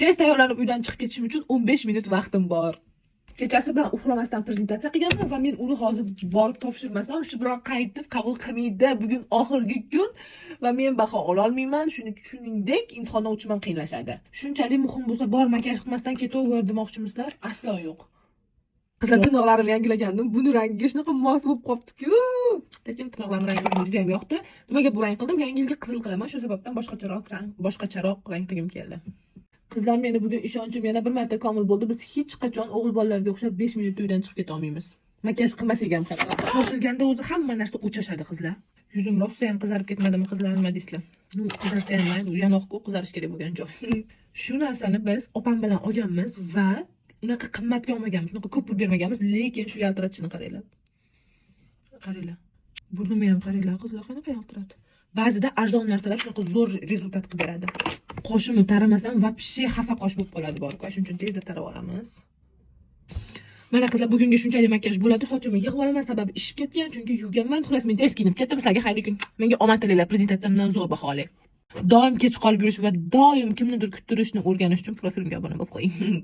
Tez tayyorlanib uydan chiqib ketishim uchun 15 minut vaqtim bor. Kechasi bilan uxlamasdan prezentatsiya qilganman va men uni hozir borib topshirmasam, shu bilan qaytib qabul qilmaydi. Bugun oxirgi kun va men baho ola olmayman. Shuningdek, imtihondan o'tishim qiynalashadi. Shunchalik muhim bo'lsa, bor makiyaj qilmasdan ketaver demoqchimisizlar? Aslo yo'q. Qizlar tirnoqlarimni yangilagandim. Buni rangiga shunaqa mos bo'lib qolibdi-ku. Lekin tirnoqlarim rangi juda ham yoqdi. Nimaga bu rang qildim? Yangi yilga qizil qilaman. Shu sababdan boshqacharoq rang qilgim keldi. Qizlar, meni bugun ishonchim yana bir marta komil bo'ldi. Biz hech qachon o'g'il bolalarga o'xshab 5 minutda uydan chiqib keta olmaymiz. Makiyaj qilmasak ham hatto. Shoshilganda o'zi hamma narsa o'chashadi qizlar. Yuzim rosa ham qizarib ketmadimi qizlar, nima deysizlar? Qizarsa ham mayli, u yanoq-ku qizarish kerak bo'lgan joy. Shu narsani biz opam bilan olganmiz va unaqa qimmatga olmaganmiz, unaqa ko'p pul bermaganmiz, lekin shu yaltiratishini qaranglar. Qaranglar. Burnimni ham qaranglar, qizlar qanaqa yaltiradi. Ba'zida arzon narsalar shunaqa zo'r rezultat qilib beradi. Qoshimni taramasam va pishi xafa qosh bo'lib qoladi borku. Shuning uchun tezda tarab olamiz. Mana qizlar, bugungi shunchalik makiyaj bo'ladi. Sochimni yig'ib olaman, sababi ishib ketgan, chunki yuvganman. Xullas, men tez kiyinib ketdim. Sizlarga xayrli kun. Menga omad tilaylar, prezentatsiyamdan zo'r baho oling. Doim kech qolib yurish va doim kimnidir kuttirishni o'rganish uchun profilimga obuna bo'lib qo'ying.